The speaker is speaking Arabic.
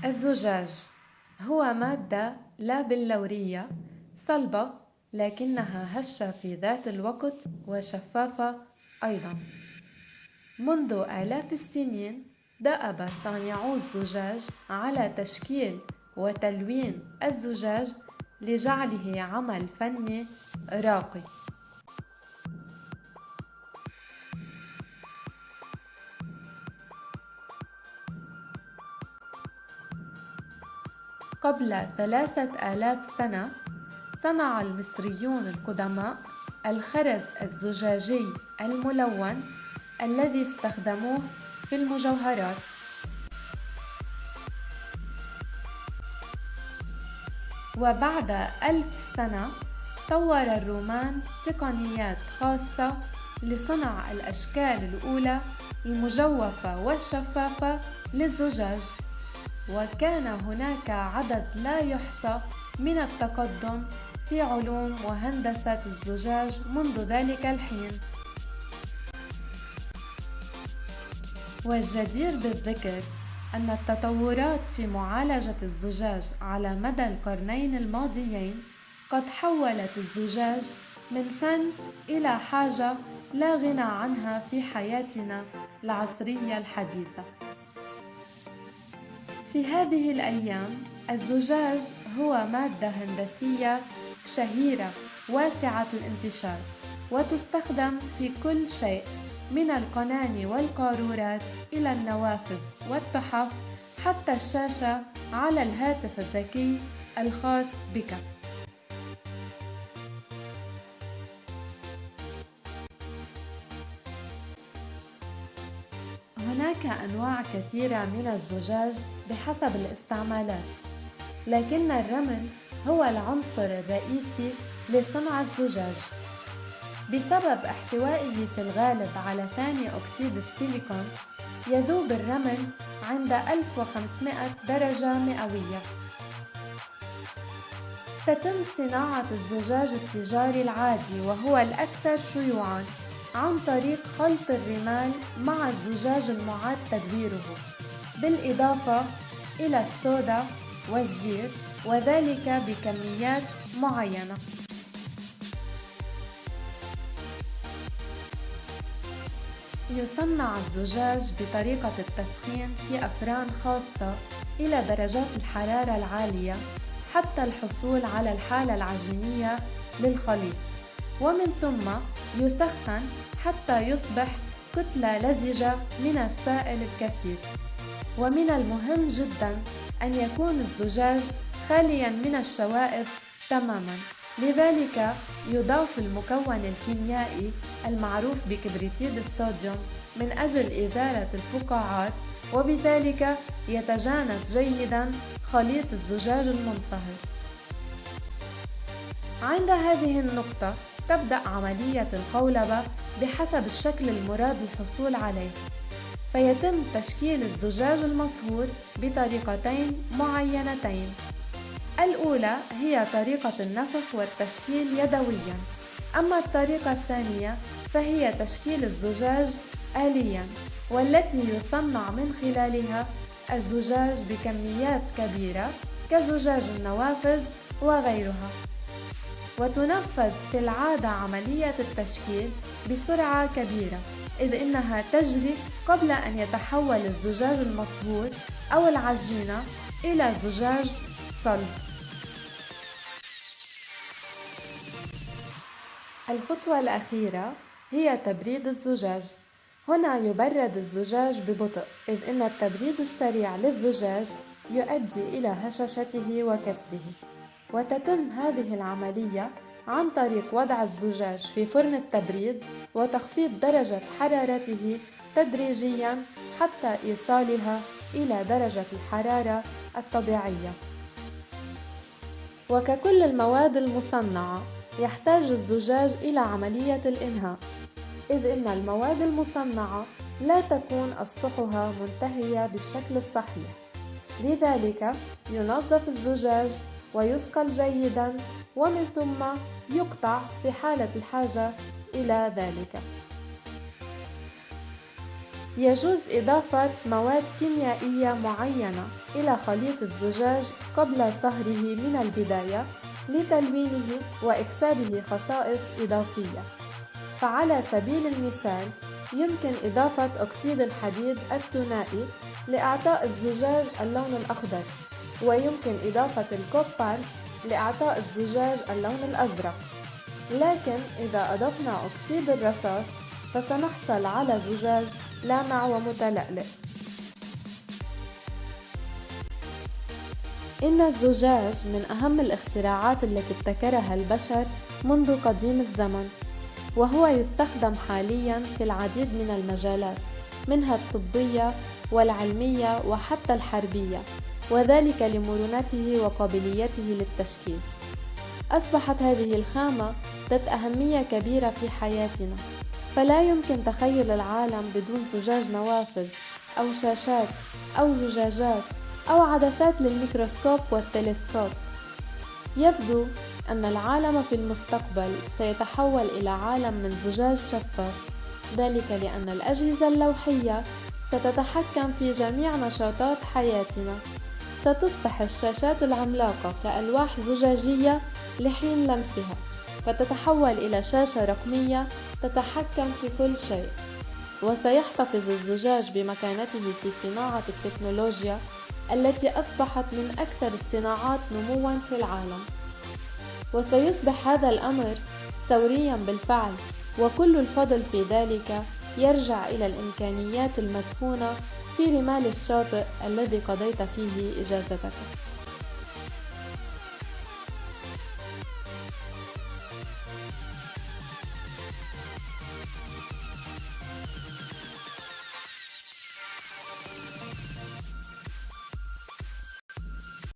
الزجاج هو مادة لا بلورية صلبة، لكنها هشة في ذات الوقت وشفافة أيضا. منذ آلاف السنين دأب صانعو الزجاج على تشكيل وتلوين الزجاج لجعله عمل فني راقي. قبل 3000 سنة صنع المصريون القدماء الخرز الزجاجي الملون الذي استخدموه في المجوهرات. وبعد 1000 سنة طور الرومان تقنيات خاصة لصنع الأشكال الأولى المجوفة والشفافة للزجاج، وكان هناك عدد لا يحصى من التقدم في علوم وهندسة الزجاج منذ ذلك الحين. والجدير بالذكر أن التطورات في معالجة الزجاج على مدى القرنين الماضيين قد حولت الزجاج من فن إلى حاجة لا غنى عنها في حياتنا العصرية الحديثة. في هذه الأيام الزجاج هو مادة هندسية شهيرة واسعة الانتشار، وتستخدم في كل شيء من القناني والقارورات إلى النوافذ والتحف حتى الشاشة على الهاتف الذكي الخاص بك. هناك أنواع كثيرة من الزجاج بحسب الاستعمالات، لكن الرمل هو العنصر الرئيسي لصنع الزجاج. بسبب احتوائه في الغالب على ثاني أكسيد السيليكون، يذوب الرمل عند 1500 درجة مئوية. تتم صناعة الزجاج التجاري العادي وهو الأكثر شيوعاً عن طريق خلط الرمال مع الزجاج المعاد تدويره، بالإضافة إلى الصودا والجير، وذلك بكميات معينة. يصنع الزجاج بطريقة التسخين في أفران خاصة إلى درجات الحرارة العالية حتى الحصول على الحالة العجينية للخليط، ومن ثم يسخن حتى يصبح كتلة لزجة من السائل الكثيف. ومن المهم جدا أن يكون الزجاج خاليا من الشوائب تماما، لذلك يضاف المكون الكيميائي المعروف بكبريتيد الصوديوم من أجل إزالة الفقاعات، وبذلك يتجانس جيدا خليط الزجاج المنصهر. عند هذه النقطة تبدأ عملية القولبة بحسب الشكل المراد الحصول عليه، فيتم تشكيل الزجاج المصهور بطريقتين معينتين. الأولى هي طريقة النفخ والتشكيل يدويا، أما الطريقة الثانية فهي تشكيل الزجاج آليا، والتي يصنع من خلالها الزجاج بكميات كبيرة كزجاج النوافذ وغيرها. وتنفذ في العادة عملية التشكيل بسرعة كبيرة، إذ إنها تجري قبل أن يتحول الزجاج المصهور أو العجينة إلى زجاج صلب. الخطوة الأخيرة هي تبريد الزجاج. هنا يبرد الزجاج ببطء، إذ إن التبريد السريع للزجاج يؤدي إلى هشاشته وكسره. وتتم هذه العملية عن طريق وضع الزجاج في فرن التبريد وتخفيض درجة حرارته تدريجياً حتى إيصالها إلى درجة الحرارة الطبيعية. وككل المواد المصنعة، يحتاج الزجاج إلى عملية الإنهاء، إذ إن المواد المصنعة لا تكون أسطحها منتهية بالشكل الصحيح، لذلك ينظف الزجاج ويصقل جيداً، ومن ثم يقطع في حالة الحاجة إلى ذلك. يجوز إضافة مواد كيميائية معينة إلى خليط الزجاج قبل صهره من البداية لتلوينه وإكسابه خصائص إضافية. فعلى سبيل المثال يمكن إضافة أكسيد الحديد الثنائي لإعطاء الزجاج اللون الأخضر، ويمكن إضافة الكوبر لإعطاء الزجاج اللون الأزرق. لكن إذا أضفنا أكسيد الرصاص فسنحصل على زجاج لامع ومتلألئ. إن الزجاج من أهم الاختراعات التي ابتكرها البشر منذ قديم الزمن، وهو يستخدم حالياً في العديد من المجالات، منها الطبية والعلمية وحتى الحربية، وذلك لمرونته وقابليته للتشكيل. أصبحت هذه الخامة ذات أهمية كبيرة في حياتنا، فلا يمكن تخيل العالم بدون زجاج نوافذ أو شاشات أو زجاجات أو عدسات للميكروسكوب والتلسكوب. يبدو أن العالم في المستقبل سيتحول إلى عالم من زجاج شفاف، ذلك لأن الأجهزة اللوحية ستتحكم في جميع نشاطات حياتنا. ستصبح الشاشات العملاقة كألواح زجاجية لحين لمسها، فتتحول إلى شاشة رقمية تتحكم في كل شيء. وسيحتفظ الزجاج بمكانته في صناعة التكنولوجيا التي أصبحت من أكثر الصناعات نمواً في العالم. وسيصبح هذا الأمر ثورياً بالفعل، وكل الفضل في ذلك يرجع إلى الإمكانيات المدفونة في رمال الشاطئ الذي قضيت فيه إجازتك.